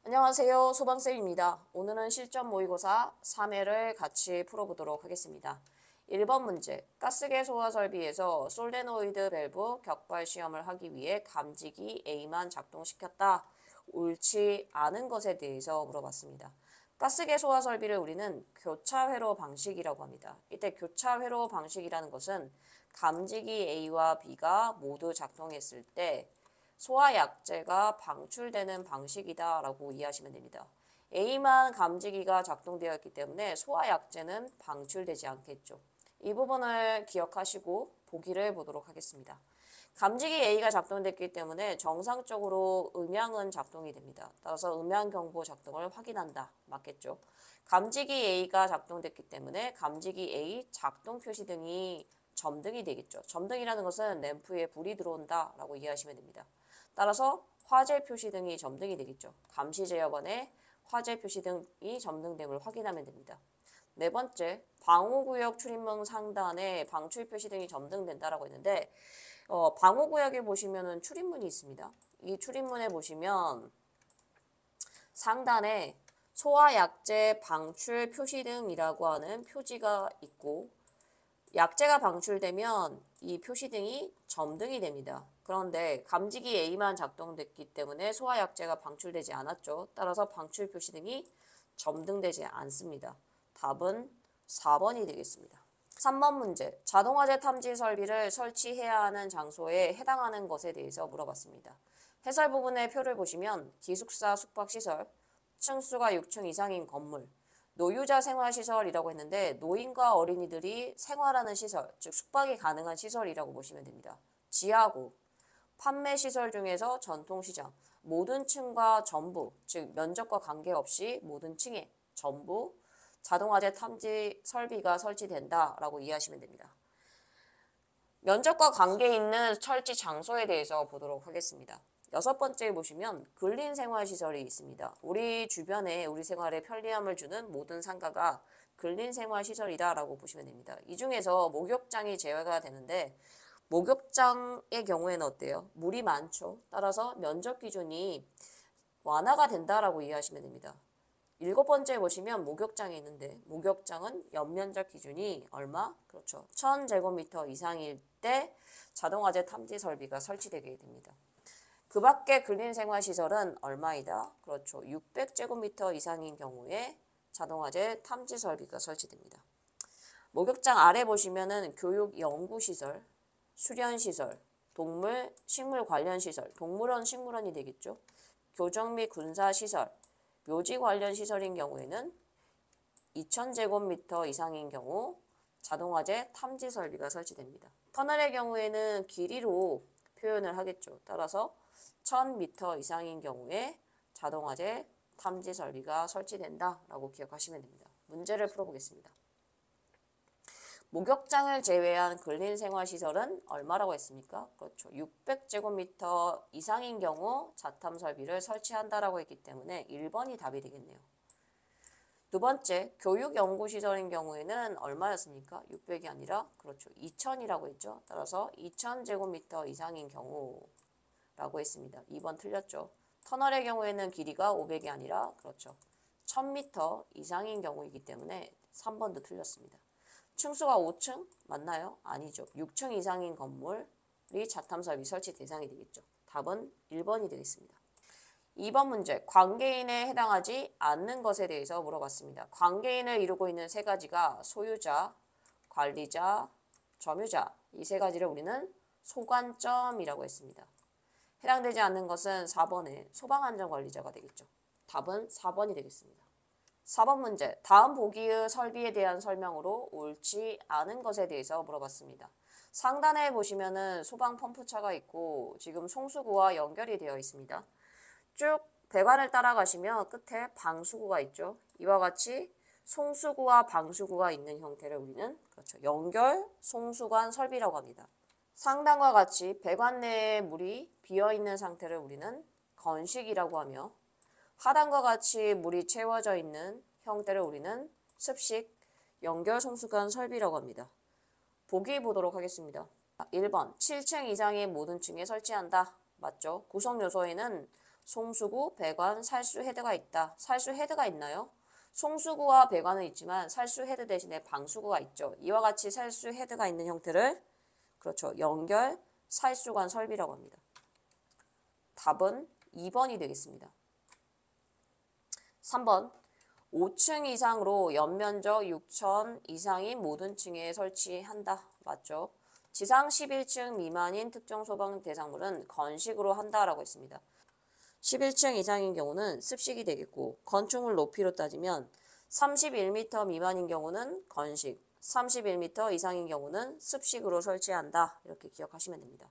안녕하세요. 소방쌤입니다. 오늘은 실전 모의고사 3회를 같이 풀어보도록 하겠습니다. 1번 문제, 가스개소화 설비에서 솔레노이드 밸브 격발 시험을 하기 위해 감지기 A만 작동시켰다. 옳지 않은 것에 대해서 물어봤습니다. 가스개소화 설비를 우리는 교차회로 방식이라고 합니다. 이때 교차회로 방식이라는 것은 감지기 A와 B가 모두 작동했을 때 소화약제가 방출되는 방식이다라고 이해하시면 됩니다. A만 감지기가 작동되어 있기 때문에 소화약제는 방출되지 않겠죠. 이 부분을 기억하시고 보기를 보도록 하겠습니다. 감지기 A가 작동됐기 때문에 정상적으로 음향은 작동이 됩니다. 따라서 음향경보 작동을 확인한다. 맞겠죠? 감지기 A가 작동됐기 때문에 감지기 A 작동 표시등이 점등이 되겠죠. 점등이라는 것은 램프에 불이 들어온다 라고 이해하시면 됩니다. 따라서 화재 표시등이 점등이 되겠죠. 감시 제어번에 화재 표시등이 점등됨을 확인하면 됩니다. 네 번째, 방호구역 출입문 상단에 방출 표시등이 점등된다라고 했는데 방호구역에 보시면은 출입문이 있습니다. 이 출입문에 보시면 상단에 소화약제 방출 표시등이라고 하는 표지가 있고 약제가 방출되면 이 표시등이 점등이 됩니다. 그런데 감지기 A만 작동됐기 때문에 소화약제가 방출되지 않았죠. 따라서 방출 표시등이 점등되지 않습니다. 답은 4번이 되겠습니다. 3번 문제, 자동화재 탐지 설비를 설치해야 하는 장소에 해당하는 것에 대해서 물어봤습니다. 해설 부분의 표를 보시면 기숙사 숙박시설, 층수가 6층 이상인 건물, 노유자 생활시설이라고 했는데 노인과 어린이들이 생활하는 시설, 즉 숙박이 가능한 시설이라고 보시면 됩니다. 지하구, 판매시설 중에서 전통시장, 모든 층과 전부, 즉 면적과 관계없이 모든 층에 전부 자동화재 탐지 설비가 설치된다라고 이해하시면 됩니다. 면적과 관계 있는 설치 장소에 대해서 보도록 하겠습니다. 6번째 보시면 근린생활시설이 있습니다. 우리 주변에 우리 생활에 편리함을 주는 모든 상가가 근린생활시설이다 라고 보시면 됩니다. 이 중에서 목욕장이 제외가 되는데 목욕장의 경우에는 어때요? 물이 많죠. 따라서 면적 기준이 완화가 된다라고 이해하시면 됩니다. 7번째 보시면 목욕장이 있는데 목욕장은 연면적 기준이 얼마? 그렇죠. 1000제곱미터 이상일 때 자동화재 탐지 설비가 설치되게 됩니다. 그 밖에 근린생활시설은 얼마이다? 그렇죠. 600제곱미터 이상인 경우에 자동화재 탐지 설비가 설치됩니다. 목욕장 아래 보시면은 교육 연구시설, 수련시설, 동물, 식물 관련 시설, 동물원, 식물원이 되겠죠. 교정 및 군사시설, 묘지 관련 시설인 경우에는 2000제곱미터 이상인 경우 자동화재 탐지 설비가 설치됩니다. 터널의 경우에는 길이로 표현을 하겠죠. 따라서 1000m 이상인 경우에 자동화재 탐지 설비가 설치된다라고 기억하시면 됩니다. 문제를 풀어보겠습니다. 목욕장을 제외한 근린생활시설은 얼마라고 했습니까? 그렇죠. 600제곱미터 이상인 경우 자탐 설비를 설치한다라고 했기 때문에 1번이 답이 되겠네요. 두 번째, 교육연구시설인 경우에는 얼마였습니까? 600이 아니라 그렇죠. 2000이라고 했죠. 따라서 2000제곱미터 이상인 경우라고 했습니다. 2번 틀렸죠. 터널의 경우에는 길이가 500이 아니라 그렇죠. 1000m 이상인 경우이기 때문에 3번도 틀렸습니다. 층수가 5층? 맞나요? 아니죠. 6층 이상인 건물이 자탐설비 설치 대상이 되겠죠. 답은 1번이 되겠습니다. 2번 문제, 관계인에 해당하지 않는 것에 대해서 물어봤습니다. 관계인을 이루고 있는 세 가지가 소유자, 관리자, 점유자, 이 세 가지를 우리는 소관점이라고 했습니다. 해당되지 않는 것은 4번의 소방안전관리자가 되겠죠. 답은 4번이 되겠습니다. 4번 문제, 다음 보기의 설비에 대한 설명으로 옳지 않은 것에 대해서 물어봤습니다. 상단에 보시면은 소방 펌프차가 있고 지금 송수구와 연결이 되어 있습니다. 쭉 배관을 따라가시면 끝에 방수구가 있죠. 이와 같이 송수구와 방수구가 있는 형태를 우리는 그렇죠. 연결 송수관 설비라고 합니다. 상단과 같이 배관 내에 물이 비어있는 상태를 우리는 건식이라고 하며 하단과 같이 물이 채워져 있는 형태를 우리는 습식, 연결 송수관 설비라고 합니다. 보기 보도록 하겠습니다. 1번, 7층 이상의 모든 층에 설치한다. 맞죠? 구성 요소에는 송수구, 배관, 살수 헤드가 있다. 살수 헤드가 있나요? 송수구와 배관은 있지만 살수 헤드 대신에 방수구가 있죠. 이와 같이 살수 헤드가 있는 형태를 그렇죠. 연결 살수관 설비라고 합니다. 답은 2번이 되겠습니다. 3번 5층 이상으로 연면적 6천 이상인 모든 층에 설치한다. 맞죠? 지상 11층 미만인 특정 소방 대상물은 건식으로 한다라고 했습니다. 11층 이상인 경우는 습식이 되겠고 건축물 높이로 따지면 31m 미만인 경우는 건식, 31m 이상인 경우는 습식으로 설치한다. 이렇게 기억하시면 됩니다.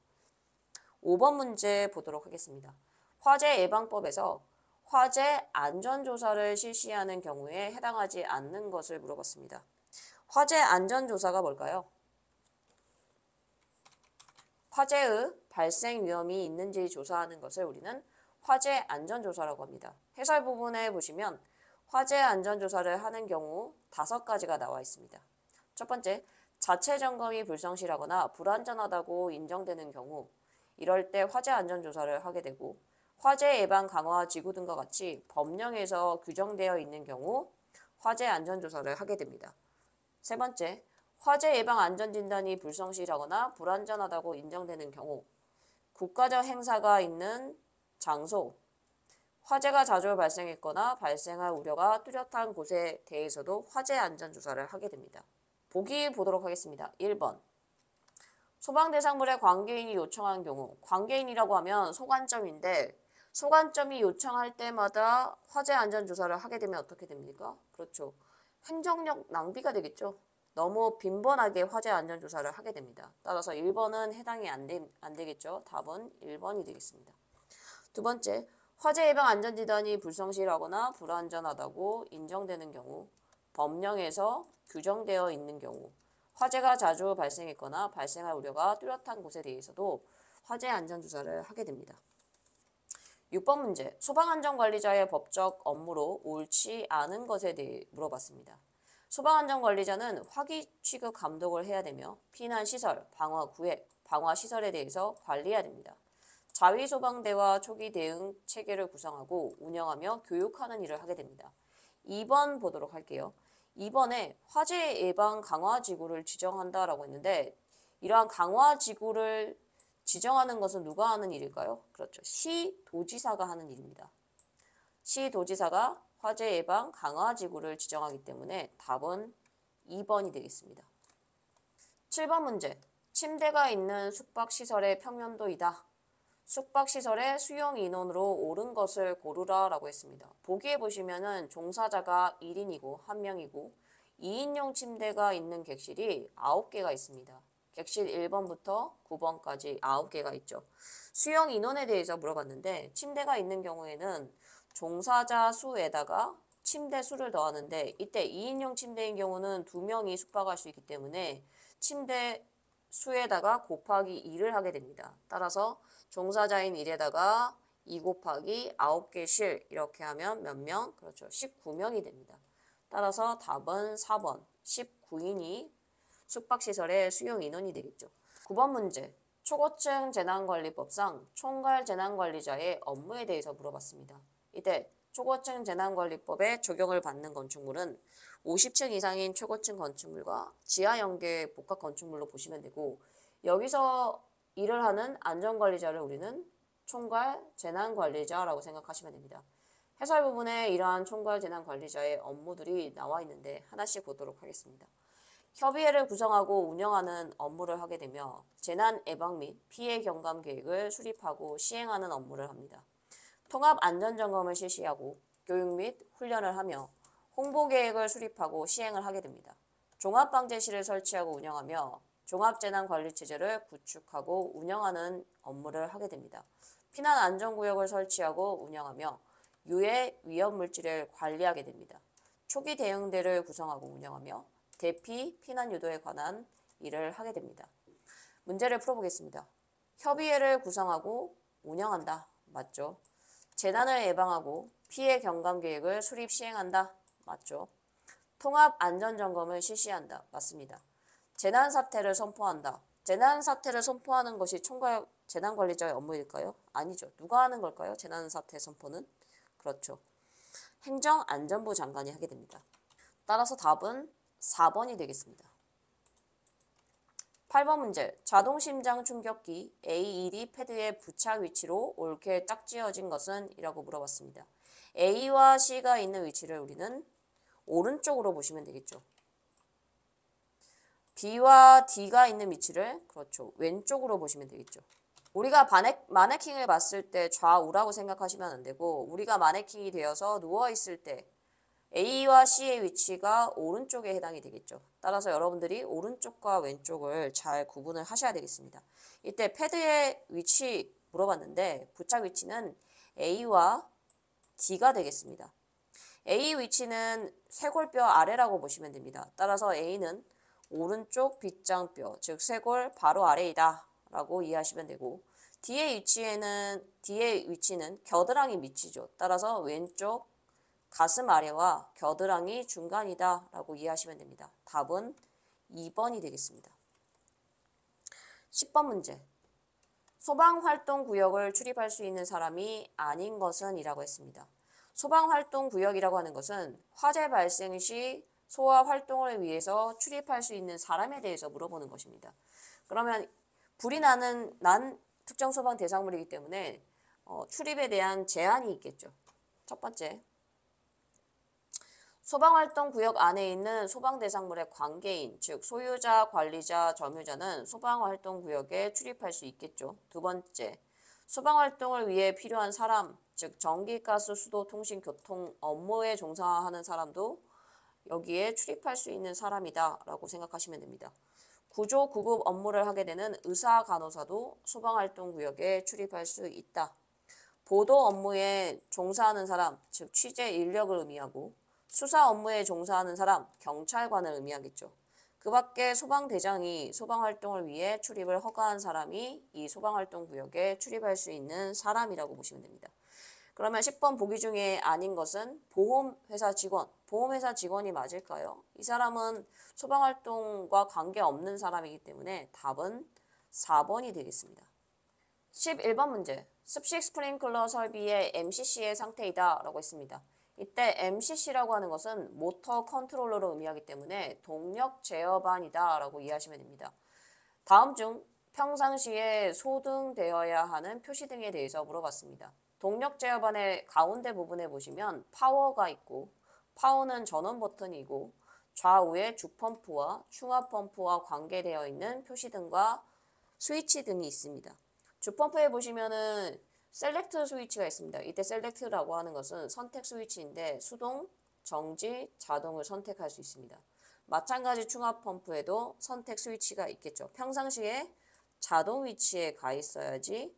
5번 문제 보도록 하겠습니다. 화재 예방법에서 화재 안전조사를 실시하는 경우에 해당하지 않는 것을 물어봤습니다. 화재 안전조사가 뭘까요? 화재의 발생 위험이 있는지 조사하는 것을 우리는 화재 안전조사라고 합니다. 해설 부분에 보시면 화재 안전조사를 하는 경우 5가지가 나와 있습니다. 첫 번째, 자체 점검이 불성실하거나 불안전하다고 인정되는 경우 이럴 때 화재 안전조사를 하게 되고 화재 예방 강화 지구 등과 같이 법령에서 규정되어 있는 경우 화재 안전조사를 하게 됩니다. 세 번째, 화재 예방 안전진단이 불성실하거나 불안전하다고 인정되는 경우 국가적 행사가 있는 장소, 화재가 자주 발생했거나 발생할 우려가 뚜렷한 곳에 대해서도 화재 안전조사를 하게 됩니다. 보기 보도록 하겠습니다. 1번 소방대상물의 관계인이 요청한 경우 관계인이라고 하면 소관점인데 소관점이 요청할 때마다 화재 안전조사를 하게 되면 어떻게 됩니까? 그렇죠. 행정력 낭비가 되겠죠. 너무 빈번하게 화재 안전조사를 하게 됩니다. 따라서 1번은 해당이 안 되겠죠. 답은 1번이 되겠습니다. 두 번째, 화재 예방 안전진단이 불성실하거나 불안전하다고 인정되는 경우 법령에서 규정되어 있는 경우 화재가 자주 발생했거나 발생할 우려가 뚜렷한 곳에 대해서도 화재 안전조사를 하게 됩니다. 6번 문제, 소방안전관리자의 법적 업무로 옳지 않은 것에 대해 물어봤습니다. 소방안전관리자는 화기 취급 감독을 해야 되며 피난시설, 방화구획, 방화시설에 대해서 관리해야 됩니다. 자위소방대와 초기 대응 체계를 구성하고 운영하며 교육하는 일을 하게 됩니다. 2번 보도록 할게요. 2번에 화재 예방 강화지구를 지정한다라고 했는데 이러한 강화지구를 지정하는 것은 누가 하는 일일까요? 그렇죠. 시도지사가 하는 일입니다. 시도지사가 화재 예방 강화지구를 지정하기 때문에 답은 2번이 되겠습니다. 7번 문제. 침대가 있는 숙박시설의 평면도이다. 숙박시설의 수용 인원으로 옳은 것을 고르라 라고 했습니다. 보기에 보시면은 종사자가 1인이고 1명이고 2인용 침대가 있는 객실이 9개가 있습니다. 객실 1번부터 9번까지 9개가 있죠. 수용 인원에 대해서 물어봤는데 침대가 있는 경우에는 종사자 수에다가 침대 수를 더하는데 이때 2인용 침대인 경우는 2명이 숙박할 수 있기 때문에 침대 수에다가 곱하기 2를 하게 됩니다. 따라서 종사자인 1에다가 2 곱하기 9개 실 이렇게 하면 몇 명? 그렇죠. 19명이 됩니다. 따라서 답은 4번 19인이 숙박시설의 수용 인원이 되겠죠. 9번 문제. 초고층 재난관리법상 총괄 재난관리자의 업무에 대해서 물어봤습니다. 이때 초고층 재난관리법에 적용을 받는 건축물은 50층 이상인 초고층 건축물과 지하 연계 복합 건축물로 보시면 되고 여기서 일을 하는 안전관리자를 우리는 총괄 재난관리자라고 생각하시면 됩니다. 해설 부분에 이러한 총괄 재난관리자의 업무들이 나와 있는데 하나씩 보도록 하겠습니다. 협의회를 구성하고 운영하는 업무를 하게 되며 재난 예방 및 피해 경감 계획을 수립하고 시행하는 업무를 합니다. 통합 안전점검을 실시하고 교육 및 훈련을 하며 홍보 계획을 수립하고 시행을 하게 됩니다. 종합방재실을 설치하고 운영하며 종합재난관리체제를 구축하고 운영하는 업무를 하게 됩니다. 피난안전구역을 설치하고 운영하며 유해 위험물질을 관리하게 됩니다. 초기 대응대를 구성하고 운영하며 대피, 피난 유도에 관한 일을 하게 됩니다. 문제를 풀어보겠습니다. 협의회를 구성하고 운영한다. 맞죠? 재난을 예방하고 피해 경감 계획을 수립 시행한다. 맞죠? 통합 안전점검을 실시한다. 맞습니다. 재난사태를 선포한다. 재난사태를 선포하는 것이 총괄 재난관리자의 업무일까요? 아니죠. 누가 하는 걸까요? 재난사태 선포는? 그렇죠. 행정안전부 장관이 하게 됩니다. 따라서 답은 4번이 되겠습니다. 8번 문제. 자동심장 충격기 AED 패드의 부착 위치로 옳게 짝지어진 것은? 이라고 물어봤습니다. A와 C가 있는 위치를 우리는 오른쪽으로 보시면 되겠죠. B와 D가 있는 위치를 그렇죠. 왼쪽으로 보시면 되겠죠. 우리가 마네킹을 봤을 때 좌우라고 생각하시면 안 되고 우리가 마네킹이 되어서 누워있을 때 A와 C의 위치가 오른쪽에 해당이 되겠죠. 따라서 여러분들이 오른쪽과 왼쪽을 잘 구분을 하셔야 되겠습니다. 이때 패드의 위치 물어봤는데 부착 위치는 A와 D가 되겠습니다. A 위치는 쇄골뼈 아래라고 보시면 됩니다. 따라서 A는 오른쪽 빗장뼈, 즉 쇄골 바로 아래이다 라고 이해하시면 되고 D의 위치는 겨드랑이 밑이죠. 따라서 왼쪽 가슴 아래와 겨드랑이 중간이다 라고 이해하시면 됩니다. 답은 2번이 되겠습니다. 10번 문제. 소방활동구역을 출입할 수 있는 사람이 아닌 것은? 이라고 했습니다. 소방활동구역이라고 하는 것은 화재 발생 시 소화 활동을 위해서 출입할 수 있는 사람에 대해서 물어보는 것입니다. 그러면 불이 난 특정 소방 대상물이기 때문에 출입에 대한 제한이 있겠죠. 첫 번째, 소방활동구역 안에 있는 소방대상물의 관계인, 즉 소유자, 관리자, 점유자는 소방활동구역에 출입할 수 있겠죠. 두 번째, 소방활동을 위해 필요한 사람, 즉 전기, 가스, 수도, 통신, 교통 업무에 종사하는 사람도 여기에 출입할 수 있는 사람이다 라고 생각하시면 됩니다. 구조, 구급 업무를 하게 되는 의사, 간호사도 소방활동구역에 출입할 수 있다. 보도 업무에 종사하는 사람, 즉 취재 인력을 의미하고 수사 업무에 종사하는 사람, 경찰관을 의미하겠죠. 그 밖에 소방대장이 소방활동을 위해 출입을 허가한 사람이 이 소방활동구역에 출입할 수 있는 사람이라고 보시면 됩니다. 그러면 10번 보기 중에 아닌 것은 보험회사 직원, 보험회사 직원이 맞을까요? 이 사람은 소방활동과 관계없는 사람이기 때문에 답은 4번이 되겠습니다. 11번 문제. 습식 스프링클러 설비의 MCC의 상태이다 라고 했습니다. 이때 MCC라고 하는 것은 모터 컨트롤러를 의미하기 때문에 동력 제어반이다 라고 이해하시면 됩니다. 다음 중 평상시에 소등되어야 하는 표시등에 대해서 물어봤습니다. 동력 제어반의 가운데 부분에 보시면 파워가 있고 파워는 전원 버튼이고 좌우에 주펌프와 충압펌프와 관계되어 있는 표시등과 스위치 등이 있습니다. 주펌프에 보시면은 셀렉트 스위치가 있습니다. 이때 셀렉트라고 하는 것은 선택 스위치인데 수동, 정지, 자동을 선택할 수 있습니다. 마찬가지 충압 펌프에도 선택 스위치가 있겠죠. 평상시에 자동 위치에 가 있어야지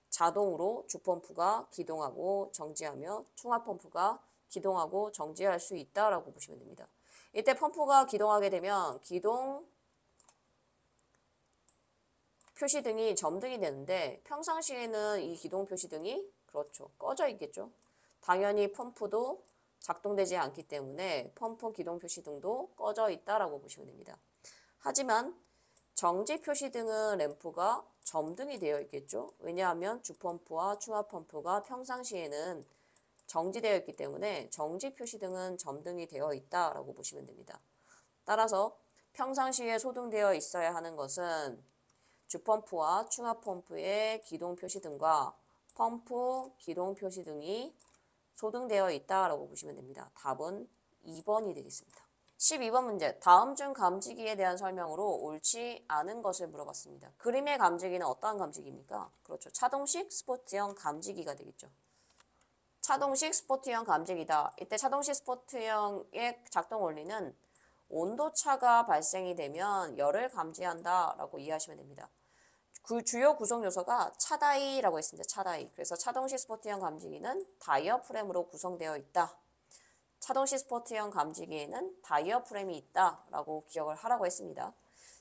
자동으로 주펌프가 기동하고 정지하며 충압 펌프가 기동하고 정지할 수 있다라고 보시면 됩니다. 이때 펌프가 기동하게 되면 기동 표시등이 점등이 되는데 평상시에는 이 기동 표시등이 그렇죠. 꺼져 있겠죠. 당연히 펌프도 작동되지 않기 때문에 펌프 기동 표시등도 꺼져 있다라고 보시면 됩니다. 하지만 정지 표시등은 램프가 점등이 되어 있겠죠. 왜냐하면 주펌프와 충압펌프가 평상시에는 정지되어 있기 때문에 정지 표시등은 점등이 되어 있다라고 보시면 됩니다. 따라서 평상시에 소등되어 있어야 하는 것은 주펌프와 충압펌프의 기동 표시등과 펌프 기동 표시등이 소등되어 있다라고 보시면 됩니다. 답은 2번이 되겠습니다. 12번 문제. 다음 중 감지기에 대한 설명으로 옳지 않은 것을 물어봤습니다. 그림의 감지기는 어떠한 감지기입니까? 그렇죠. 차동식 스포츠형 감지기가 되겠죠. 차동식 스포츠형 감지기다. 이때 차동식 스포츠형의 작동 원리는 온도차가 발생이 되면 열을 감지한다 라고 이해하시면 됩니다. 그 주요 구성 요소가 차다이라고 했습니다. 차다이. 그래서 차동식 스포츠형 감지기는 다이어프램으로 구성되어 있다. 차동식 스포츠형 감지기에는 다이어프램이 있다 라고 기억을 하라고 했습니다.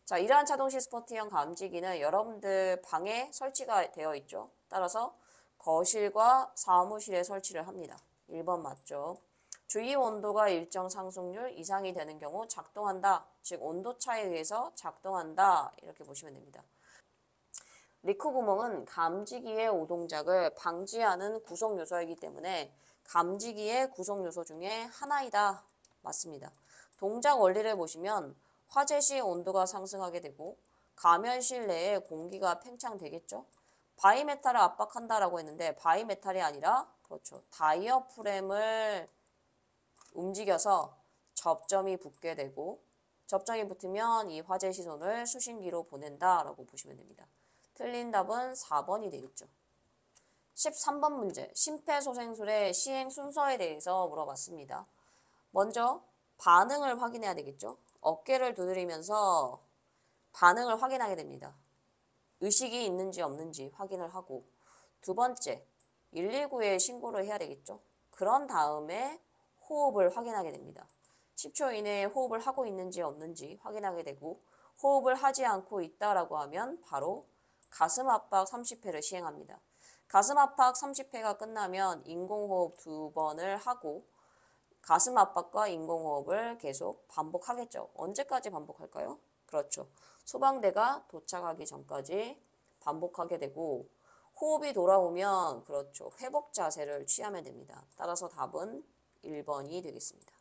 자, 이러한 차동식 스포츠형 감지기는 여러분들 방에 설치가 되어 있죠. 따라서 거실과 사무실에 설치를 합니다. 1번 맞죠. 주위 온도가 일정 상승률 이상이 되는 경우 작동한다. 즉 온도차에 의해서 작동한다. 이렇게 보시면 됩니다. 리크 구멍은 감지기의 오동작을 방지하는 구성 요소이기 때문에 감지기의 구성 요소 중에 하나이다. 맞습니다. 동작 원리를 보시면 화재 시 온도가 상승하게 되고 가면실 내에 공기가 팽창되겠죠. 바이메탈을 압박한다라고 했는데 바이메탈이 아니라 그렇죠. 다이어프램을 움직여서 접점이 붙게 되고 접점이 붙으면 이 화재 시선을 수신기로 보낸다라고 보시면 됩니다. 틀린 답은 4번이 되겠죠. 13번 문제, 심폐소생술의 시행 순서에 대해서 물어봤습니다. 먼저 반응을 확인해야 되겠죠. 어깨를 두드리면서 반응을 확인하게 됩니다. 의식이 있는지 없는지 확인을 하고, 두 번째, 119에 신고를 해야 되겠죠. 그런 다음에 호흡을 확인하게 됩니다. 10초 이내에 호흡을 하고 있는지 없는지 확인하게 되고, 호흡을 하지 않고 있다라고 하면 바로 가슴 압박 30회를 시행합니다. 가슴 압박 30회가 끝나면 인공호흡 2번을 하고 가슴 압박과 인공호흡을 계속 반복하겠죠. 언제까지 반복할까요? 그렇죠. 소방대가 도착하기 전까지 반복하게 되고 호흡이 돌아오면 그렇죠. 회복 자세를 취하면 됩니다. 따라서 답은 1번이 되겠습니다.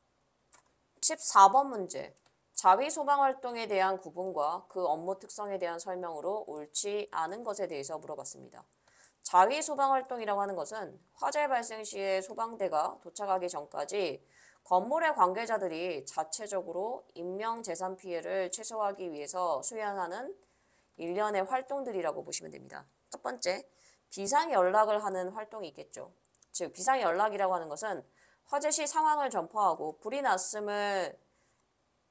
14번 문제. 자위 소방 활동에 대한 구분과 그 업무 특성에 대한 설명으로 옳지 않은 것에 대해서 물어봤습니다. 자위 소방 활동이라고 하는 것은 화재 발생 시에 소방대가 도착하기 전까지 건물의 관계자들이 자체적으로 인명 재산 피해를 최소화하기 위해서 수행하는 일련의 활동들이라고 보시면 됩니다. 첫 번째, 비상 연락을 하는 활동이 있겠죠. 즉 비상 연락이라고 하는 것은 화재 시 상황을 전파하고 불이 났음을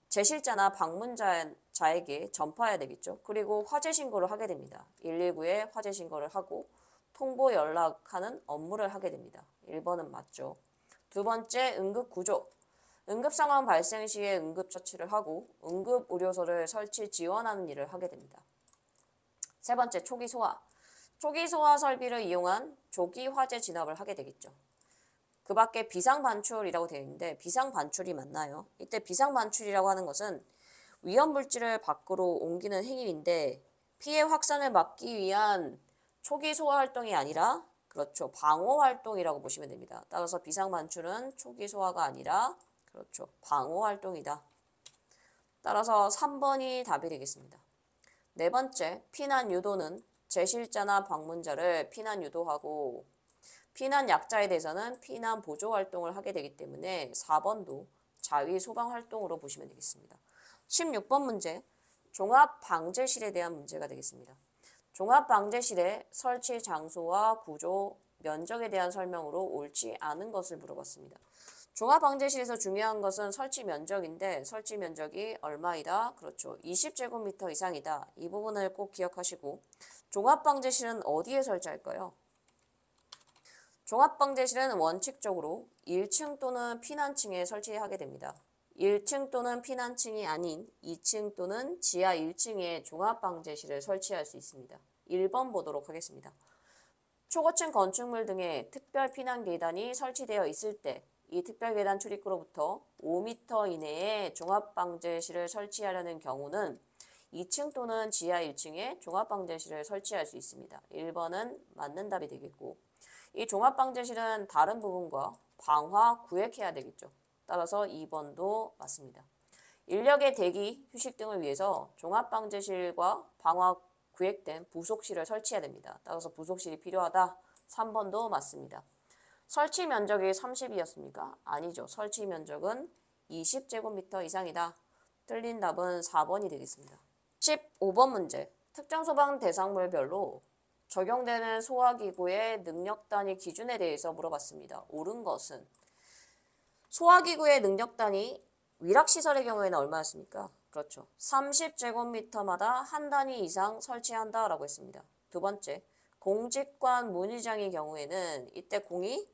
제실자나 방문자에게 전파해야 되겠죠. 그리고 화재 신고를 하게 됩니다. 119에 화재 신고를 하고 통보 연락하는 업무를 하게 됩니다. 1번은 맞죠. 두 번째, 응급구조. 응급상황 발생 시에 응급처치를 하고 응급의료소를 설치 지원하는 일을 하게 됩니다. 세 번째, 초기소화. 초기소화 설비를 이용한 조기화재 진압을 하게 되겠죠. 그 밖에 비상반출이라고 되어 있는데 비상반출이 맞나요? 이때 비상반출이라고 하는 것은 위험물질을 밖으로 옮기는 행위인데 피해 확산을 막기 위한 초기 소화 활동이 아니라 그렇죠. 방호 활동이라고 보시면 됩니다. 따라서 비상반출은 초기 소화가 아니라 그렇죠. 방호 활동이다. 따라서 3번이 답이 되겠습니다. 네 번째, 피난 유도는 제실자나 방문자를 피난 유도하고 피난 약자에 대해서는 피난 보조 활동을 하게 되기 때문에 4번도 자위 소방 활동으로 보시면 되겠습니다. 16번 문제, 종합방재실에 대한 문제가 되겠습니다. 종합방재실의 설치 장소와 구조, 면적에 대한 설명으로 옳지 않은 것을 물어봤습니다. 종합방재실에서 중요한 것은 설치 면적인데 설치 면적이 얼마이다? 그렇죠. 20제곱미터 이상이다. 이 부분을 꼭 기억하시고 종합방재실은 어디에 설치할까요? 종합방재실은 원칙적으로 1층 또는 피난층에 설치하게 됩니다. 1층 또는 피난층이 아닌 2층 또는 지하 1층에 종합방재실을 설치할 수 있습니다. 1번 보도록 하겠습니다. 초고층 건축물 등에 특별 피난 계단이 설치되어 있을 때 이 특별 계단 출입구로부터 5m 이내에 종합방재실을 설치하려는 경우는 2층 또는 지하 1층에 종합방재실을 설치할 수 있습니다. 1번은 맞는 답이 되겠고 이 종합방재실은 다른 부분과 방화, 구획해야 되겠죠. 따라서 2번도 맞습니다. 인력의 대기, 휴식 등을 위해서 종합방재실과 방화, 구획된 부속실을 설치해야 됩니다. 따라서 부속실이 필요하다. 3번도 맞습니다. 설치 면적이 30이었습니까? 아니죠. 설치 면적은 20제곱미터 이상이다. 틀린 답은 4번이 되겠습니다. 15번 문제. 특정 소방 대상물별로 적용되는 소화기구의 능력 단위 기준에 대해서 물어봤습니다. 옳은 것은 소화기구의 능력 단위 위락시설의 경우에는 얼마였습니까? 그렇죠. 30제곱미터마다 한 단위 이상 설치한다라고 했습니다. 두 번째, 공직관 문의장의 경우에는 이때 공이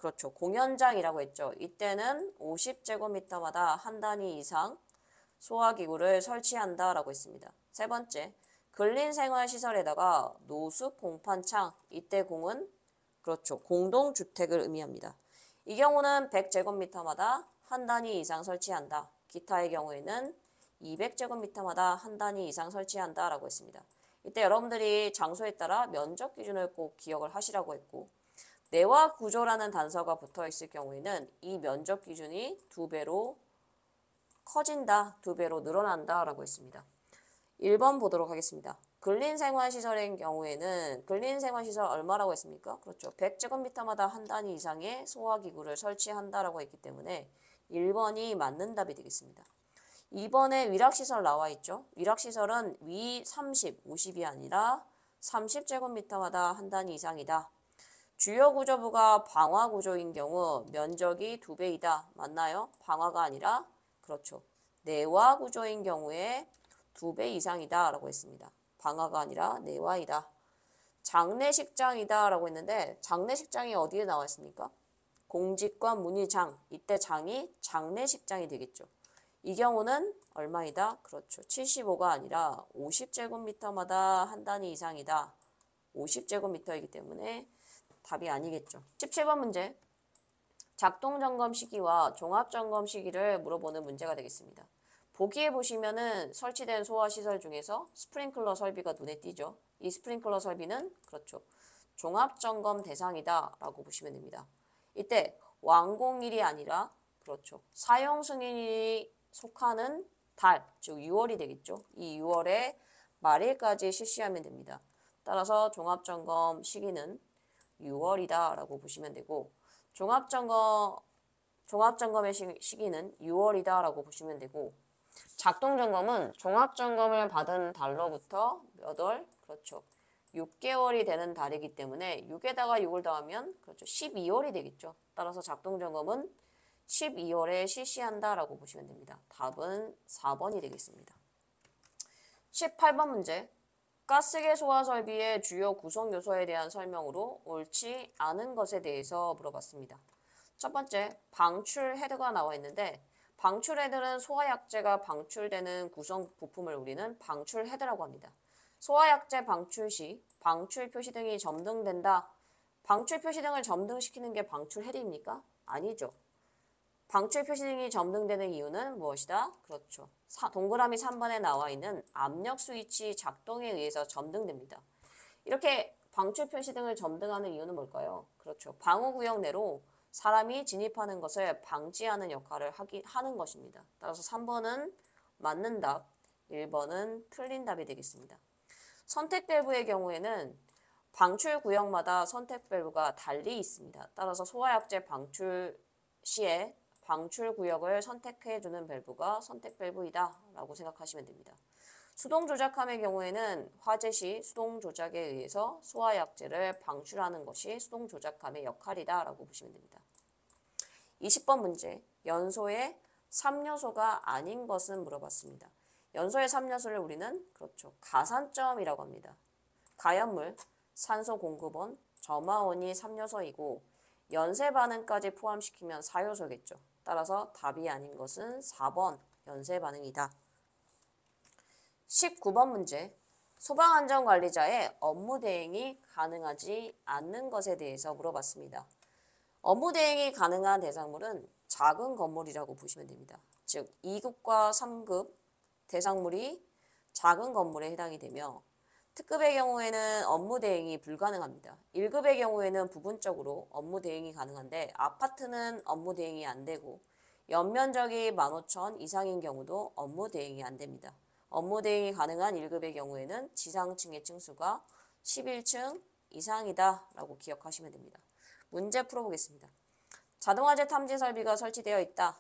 그렇죠. 공연장이라고 했죠. 이때는 50제곱미터마다 한 단위 이상 소화기구를 설치한다라고 했습니다. 세 번째, 근린생활시설에다가 노숙 공판창, 이때 공은 그렇죠. 공동주택을 의미합니다. 이 경우는 100제곱미터마다 한 단위 이상 설치한다. 기타의 경우에는 200제곱미터마다 한 단위 이상 설치한다라고 했습니다. 이때 여러분들이 장소에 따라 면적 기준을 꼭 기억을 하시라고 했고 내와 구조라는 단서가 붙어 있을 경우에는 이 면적 기준이 2배로 커진다, 2배로 늘어난다 라고 했습니다. 1번 보도록 하겠습니다. 근린생활시설의 경우에는 근린생활시설 얼마라고 했습니까? 그렇죠. 100제곱미터마다 한 단위 이상의 소화기구를 설치한다라고 했기 때문에 1번이 맞는 답이 되겠습니다. 2번에 위락시설 나와 있죠. 위락시설은 위 30, 50이 아니라 30제곱미터마다 한 단위 이상이다. 주요 구조부가 방화 구조인 경우 면적이 2배이다. 맞나요? 방화가 아니라 그렇죠. 내화 구조인 경우에 2배 이상이다 라고 했습니다. 방화가 아니라 내화이다. 장례식장이다 라고 했는데 장례식장이 어디에 나와 있습니까? 공직관 문의장. 이때 장이 장례식장이 되겠죠. 이 경우는 얼마이다? 그렇죠. 75가 아니라 50제곱미터마다 한 단위 이상이다. 50제곱미터이기 때문에 답이 아니겠죠. 17번 문제. 작동점검 시기와 종합점검 시기를 물어보는 문제가 되겠습니다. 보기에 보시면은 설치된 소화시설 중에서 스프링클러 설비가 눈에 띄죠. 이 스프링클러 설비는 그렇죠. 종합점검 대상이다 라고 보시면 됩니다. 이때 완공일이 아니라 그렇죠. 사용 승인이 속하는 달, 즉 6월이 되겠죠. 이 6월에 말일까지 실시하면 됩니다. 따라서 종합점검 시기는 6월이다 라고 보시면 되고 종합점검의 시기는 6월이다 라고 보시면 되고 작동점검은 종합점검을 받은 달로부터 몇 월? 그렇죠. 6개월이 되는 달이기 때문에 6에다가 6을 더하면 그렇죠. 12월이 되겠죠. 따라서 작동점검은 12월에 실시한다 라고 보시면 됩니다. 답은 4번이 되겠습니다. 18번 문제. 가스계 소화 설비의 주요 구성 요소에 대한 설명으로 옳지 않은 것에 대해서 물어봤습니다. 첫 번째, 방출 헤드가 나와 있는데 방출 헤드는 소화약제가 방출되는 구성 부품을 우리는 방출 헤드라고 합니다. 소화약제 방출 시 방출 표시등이 점등된다. 방출 표시등을 점등시키는 게 방출 헤드입니까? 아니죠. 방출 표시등이 점등되는 이유는 무엇이다? 그렇죠. 동그라미 3번에 나와 있는 압력 스위치 작동에 의해서 점등됩니다. 이렇게 방출 표시등을 점등하는 이유는 뭘까요? 그렇죠. 방호구역 내로 사람이 진입하는 것을 방지하는 역할을 하는 것입니다. 따라서 3번은 맞는 답, 1번은 틀린 답이 되겠습니다. 선택 밸브의 경우에는 방출 구역마다 선택 밸브가 달리 있습니다. 따라서 소화약제 방출 시에 방출 구역을 선택해주는 밸브가 선택 밸브이다 라고 생각하시면 됩니다. 수동 조작함의 경우에는 화재 시 수동 조작에 의해서 소화약제를 방출하는 것이 수동 조작함의 역할이다 라고 보시면 됩니다. 20번 문제. 연소의 3요소가 아닌 것은 물어봤습니다. 연소의 3요소를 우리는 그렇죠. 가산점이라고 합니다. 가연물, 산소 공급원, 점화원이 3요소이고 연쇄 반응까지 포함시키면 4요소겠죠. 따라서 답이 아닌 것은 4번 연쇄 반응이다. 19번 문제. 소방안전관리자의 업무 대행이 가능하지 않는 것에 대해서 물어봤습니다. 업무 대행이 가능한 대상물은 작은 건물이라고 보시면 됩니다. 즉 2급과 3급 대상물이 작은 건물에 해당이 되며 특급의 경우에는 업무 대행이 불가능합니다. 1급의 경우에는 부분적으로 업무 대행이 가능한데 아파트는 업무 대행이 안 되고 연면적이 15,000 이상인 경우도 업무 대행이 안 됩니다. 업무 대행이 가능한 1급의 경우에는 지상층의 층수가 11층 이상이다 라고 기억하시면 됩니다. 문제 풀어보겠습니다. 자동화재 탐지 설비가 설치되어 있다.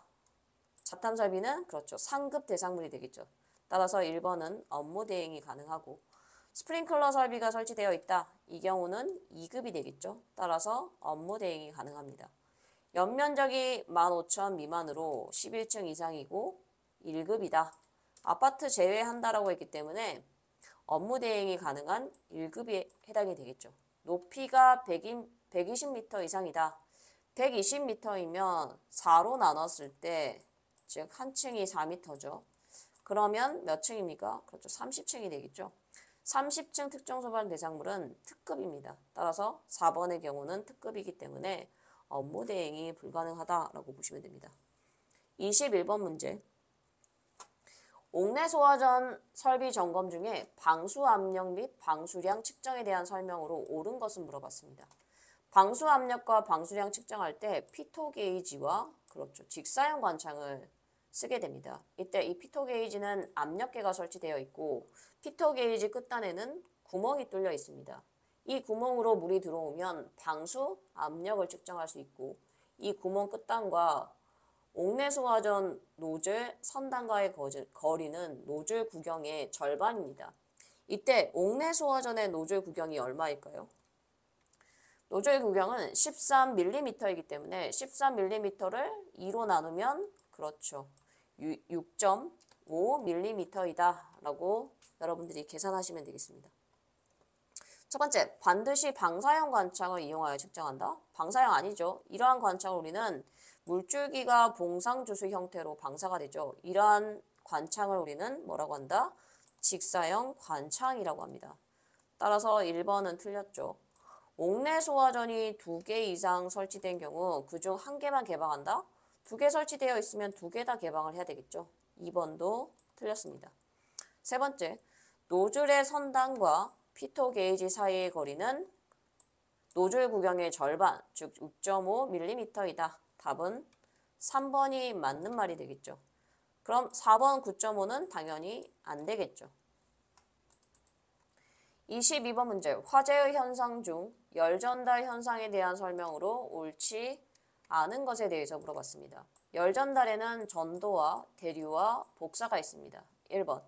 자탐 설비는 그렇죠. 상급 대상물이 되겠죠. 따라서 1번은 업무 대행이 가능하고 스프링클러 설비가 설치되어 있다. 이 경우는 2급이 되겠죠. 따라서 업무 대행이 가능합니다. 연면적이 15,000 미만으로 11층 이상이고 1급이다. 아파트 제외한다라고 했기 때문에 업무 대행이 가능한 1급에 해당이 되겠죠. 높이가 120m 이상이다. 120m이면 4로 나눴을 때, 즉 한 층이 4m죠. 그러면 몇 층입니까? 그렇죠. 30층이 되겠죠. 30층 특정소방 대상물은 특급입니다. 따라서 4번의 경우는 특급이기 때문에 업무 대행이 불가능하다라고 보시면 됩니다. 21번 문제. 옥내 소화전 설비 점검 중에 방수 압력 및 방수량 측정에 대한 설명으로 옳은 것은 물어봤습니다. 방수 압력과 방수량 측정할 때 피토 게이지와 그렇죠. 직사형 관창을 쓰게 됩니다. 이때 이 피토 게이지는 압력계가 설치되어 있고 피토 게이지 끝단에는 구멍이 뚫려 있습니다. 이 구멍으로 물이 들어오면 방수 압력을 측정할 수 있고 이 구멍 끝단과 옥내 소화전 노즐 선단과의 거리는 노즐 구경의 절반입니다. 이때 옥내 소화전의 노즐 구경이 얼마일까요? 노즐 구경은 13mm이기 때문에 13mm를 2로 나누면 그렇죠. 6.5mm이다 라고 여러분들이 계산하시면 되겠습니다. 첫 번째, 반드시 방사형 관창을 이용하여 측정한다. 방사형 아니죠. 이러한 관창을 우리는 물줄기가 봉상주수 형태로 방사가 되죠. 이러한 관창을 우리는 뭐라고 한다? 직사형 관창이라고 합니다. 따라서 1번은 틀렸죠. 옥내 소화전이 2개 이상 설치된 경우 그중 1개만 개방한다? 2개 설치되어 있으면 2개 다 개방을 해야 되겠죠. 2번도 틀렸습니다. 세 번째, 노즐의 선단과 피토 게이지 사이의 거리는 노즐 구경의 절반, 즉 6.5mm이다. 답은 3번이 맞는 말이 되겠죠. 그럼 4번 9.5는 당연히 안 되겠죠. 22번 문제, 화재의 현상 중 열전달 현상에 대한 설명으로 옳지 않은 것에 대해서 물어봤습니다. 열전달에는 전도와 대류와 복사가 있습니다. 1번,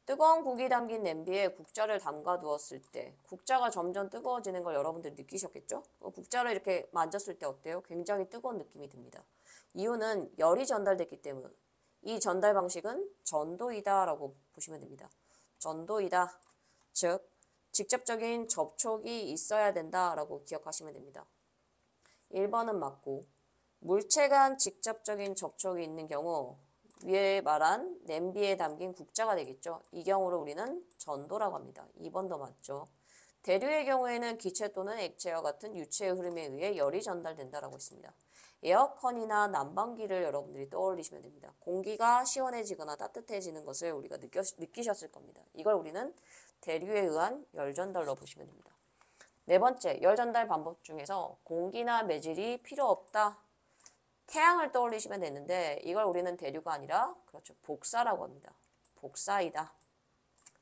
뜨거운 국이 담긴 냄비에 국자를 담가 두었을 때 국자가 점점 뜨거워지는 걸 여러분들 느끼셨겠죠? 국자를 이렇게 만졌을 때 어때요? 굉장히 뜨거운 느낌이 듭니다. 이유는 열이 전달됐기 때문. 이 전달 방식은 전도이다 라고 보시면 됩니다. 전도이다. 즉 직접적인 접촉이 있어야 된다 라고 기억하시면 됩니다. 1번은 맞고 물체 간 직접적인 접촉이 있는 경우 위에 말한 냄비에 담긴 국자가 되겠죠. 이 경우를 우리는 전도라고 합니다. 2번도 맞죠. 대류의 경우에는 기체 또는 액체와 같은 유체의 흐름에 의해 열이 전달된다라고 했습니다. 에어컨이나 난방기를 여러분들이 떠올리시면 됩니다. 공기가 시원해지거나 따뜻해지는 것을 우리가 느끼셨을 겁니다. 이걸 우리는 대류에 의한 열 전달로 보시면 됩니다. 네 번째, 열 전달 방법 중에서 공기나 매질이 필요 없다. 태양을 떠올리시면 되는데 이걸 우리는 대류가 아니라 그렇죠. 복사라고 합니다. 복사이다.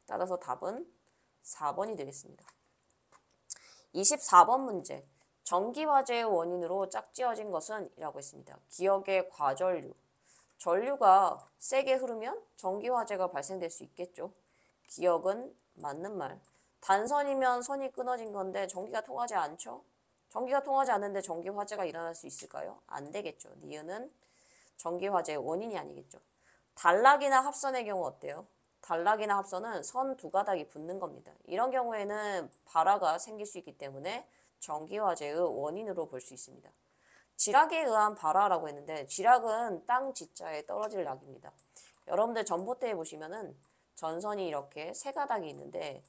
따라서 답은 4번이 되겠습니다. 24번 문제. 전기화재의 원인으로 짝지어진 것은? 이라고 했습니다. 기억의 과전류. 전류가 세게 흐르면 전기화재가 발생될 수 있겠죠. 기억은 맞는 말. 단선이면 선이 끊어진 건데 전기가 통하지 않죠? 전기가 통하지 않는데 전기화재가 일어날 수 있을까요? 안 되겠죠. 니은은 전기화재의 원인이 아니겠죠. 단락이나 합선의 경우 어때요? 단락이나 합선은 선 두 가닥이 붙는 겁니다. 이런 경우에는 발화가 생길 수 있기 때문에 전기화재의 원인으로 볼 수 있습니다. 지락에 의한 발화라고 했는데 지락은 땅 지자에 떨어질 락입니다. 여러분들 전봇대에 보시면은 전선이 이렇게 세 가닥이 있는데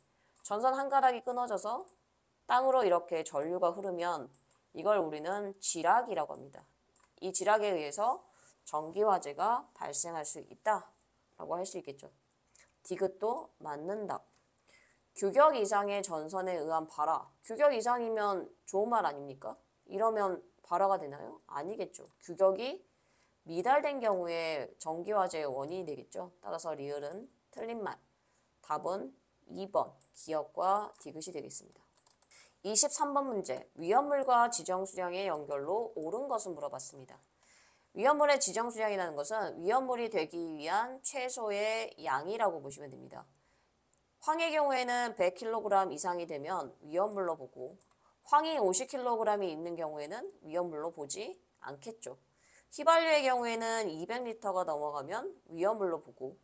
전선 한 가닥이 끊어져서 땅으로 이렇게 전류가 흐르면 이걸 우리는 지락이라고 합니다. 이 지락에 의해서 전기화재가 발생할 수 있다라고 할 수 있겠죠. 디귿도 맞는 답. 규격 이상의 전선에 의한 발화. 규격 이상이면 좋은 말 아닙니까? 이러면 발화가 되나요? 아니겠죠. 규격이 미달된 경우에 전기화재의 원인이 되겠죠. 따라서 리을은 틀린 말. 답은 2번 기역과 디귿이 되겠습니다. 23번 문제. 위험물과 지정수량의 연결로 옳은 것은 물어봤습니다. 위험물의 지정수량이라는 것은 위험물이 되기 위한 최소의 양이라고 보시면 됩니다. 황의 경우에는 100kg 이상이 되면 위험물로 보고 황이 50kg이 있는 경우에는 위험물로 보지 않겠죠. 휘발유의 경우에는 200L가 넘어가면 위험물로 보고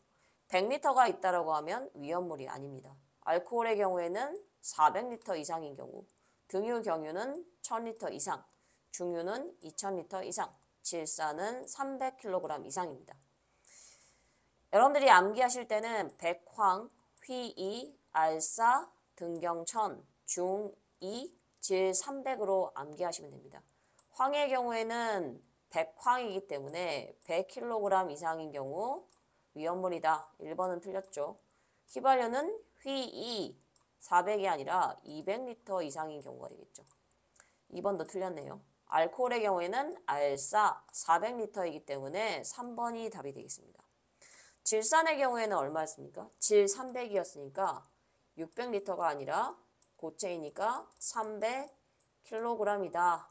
100L가 있다라고 하면 위험물이 아닙니다. 알코올의 경우에는 400L 이상인 경우, 등유 경유는 1000L 이상, 중유는 2000L 이상, 질산은 300kg 이상입니다. 여러분들이 암기하실 때는 백황, 휘이, 알사, 등경천, 중2, 질 300으로 암기하시면 됩니다. 황의 경우에는 백황이기 때문에 100kg 이상인 경우 위험물이다. 1번은 틀렸죠. 휘발유는 휘2 400이 아니라 200리터 이상인 경우가 되겠죠. 2번도 틀렸네요. 알코올의 경우에는 알사 400리터이기 때문에 3번이 답이 되겠습니다. 질산의 경우에는 얼마였습니까? 질 300이었으니까 600리터가 아니라 고체이니까 300kg이다.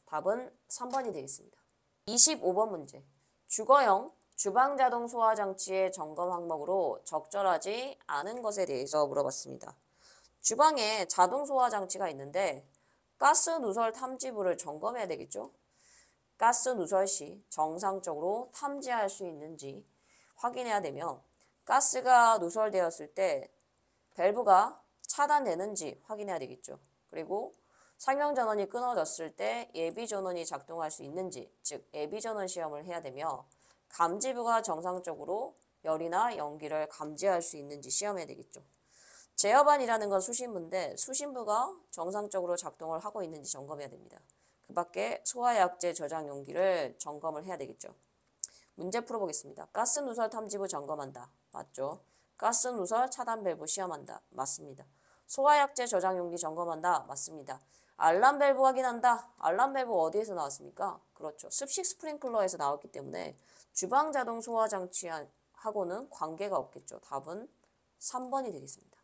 답은 3번이 되겠습니다. 25번 문제. 주거용 주방자동 소화장치의 점검 항목으로 적절하지 않은 것에 대해서 물어봤습니다. 주방에 자동 소화장치가 있는데 가스 누설 탐지부를 점검해야 되겠죠? 가스 누설 시 정상적으로 탐지할 수 있는지 확인해야 되며 가스가 누설되었을 때 밸브가 차단되는지 확인해야 되겠죠. 그리고 상용 전원이 끊어졌을 때 예비 전원이 작동할 수 있는지, 즉 예비 전원 시험을 해야 되며 감지부가 정상적으로 열이나 연기를 감지할 수 있는지 시험해야 되겠죠. 제어반이라는 건 수신부인데 수신부가 정상적으로 작동을 하고 있는지 점검해야 됩니다. 그 밖에 소화약제 저장 용기를 점검을 해야 되겠죠. 문제 풀어보겠습니다. 가스 누설 탐지부 점검한다. 맞죠? 가스 누설 차단 밸브 시험한다. 맞습니다. 소화약제 저장 용기 점검한다. 맞습니다. 알람 밸브 확인한다. 알람 밸브 어디에서 나왔습니까? 그렇죠. 습식 스프링클러에서 나왔기 때문에 주방 자동 소화 장치하고는 관계가 없겠죠. 답은 3번이 되겠습니다.